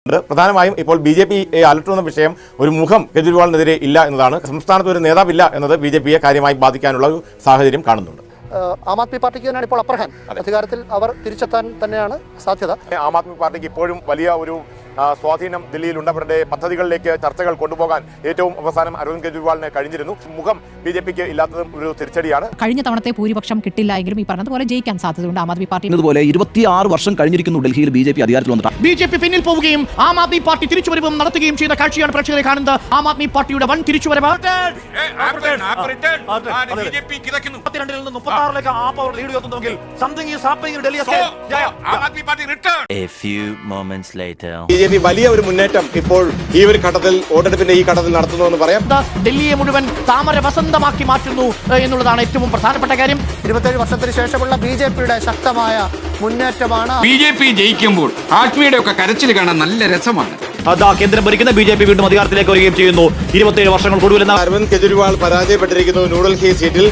പ്രധാനമായും ഇപ്പോൾ ബി.ജെ.പി അലട്ടുന്ന വിഷയം ഒരു മുഖം കെജ്രിവാളിനെതിരെ ഇല്ല എന്നതാണ്. സംസ്ഥാനത്ത് ഒരു നേതാവില്ല എന്നത് ബി.ജെ.പിയെ കാര്യമായി ബാധിക്കാനുള്ള ഒരു സാഹചര്യം കാണുന്നുണ്ട്. ആം ആദ്മി പാർട്ടിക്ക് തന്നെയാണ് ഇപ്പോൾ അപ്പർ ഹാൻഡ്. അധികാരത്തിൽ അവർ തിരിച്ചെത്താൻ തന്നെയാണ് സാധ്യത. ആം ആദ്മി പാർട്ടിക്ക് ഇപ്പോഴും വലിയ ഒരു സ്വാധീനം ദില്ലിയിലുണ്ട്. അവരുടെ പദ്ധതികളിലേക്ക് ചർച്ചകൾ കൊണ്ടുപോകാൻ ഏറ്റവും അവസാനം അരവിന്ദ് കെജ്രിവാളിന് കഴിഞ്ഞിരുന്നു. മുഖം ബി.ജെ.പിക്ക് ഇല്ലാത്തതും ഒരു തിരിച്ചടിയാണ്. കഴിഞ്ഞ തവണത്തെ ഭൂരിപക്ഷം കിട്ടില്ല എങ്കിലും ഈ പറഞ്ഞതുപോലെ ജയിക്കാൻ സാധ്യതയുണ്ട് ആം ആദ്മി പാർട്ടി. ഇതുപോലെ 26 വർഷം കഴിഞ്ഞിരിക്കുന്നു ഡൽഹിയിൽ ബി.ജെ.പി അധികാരത്തിൽ വന്നിട്ട്. ബി.ജെ.പി പിന്നിൽ പോവുകയും ആം ആദ്മി പാർട്ടി തിരിച്ചുവരവും നടത്തുകയും ചെയ്ത കാഴ്ചയാണ് പ്രേക്ഷകരെ കാണുന്നത്. ആം ആദ്മി പാർട്ടിയുടെ വൻ തിരിച്ചുവരവ് 32 നിന്ന് 36 ആപ്പ് അവർ ലീഡ് ചെയ്യുന്നുവെങ്കിൽ something is happening in Delhi. A few moments later. BJP വലിയ ഒരു മുന്നേറ്റം ഇപ്പോൾ ഈ ഒരു ഘട്ടത്തിൽ വോട്ടെടുപ്പിന്റെ ഈ ഘട്ടത്തിൽ നടത്തുന്നുവെന്ന് പറയാം. ഡൽഹിയെ മുഴുവൻ താമര വസന്തമാക്കി മാറ്റുന്നു എന്നുള്ളതാണ് ഏറ്റവും പ്രധാനപ്പെട്ട കാര്യം. 27 വർഷത്തിന് ശേഷമുള്ള ബി.ജെ.പിയുടെ ശക്തമായ മുന്നേറ്റമാണ്. ബി.ജെ.പി ജയിക്കുമ്പോൾ ആത്മീയുടെ ഒക്കെ കരച്ചിൽ കാണാൻ നല്ല രസമാണ്. അതാ കേന്ദ്രം ഭരിക്കുന്ന ബി.ജെ.പി വീണ്ടും അധികാരത്തിലേക്ക് വരികയും ചെയ്യുന്നു. 27 വർഷങ്ങൾക്കൊടുവിൽ അരവിന്ദ് കെജ്രിവാൾ പരാജയപ്പെട്ടിരിക്കുന്നു ന്യൂഡൽഹി സീറ്റിൽ.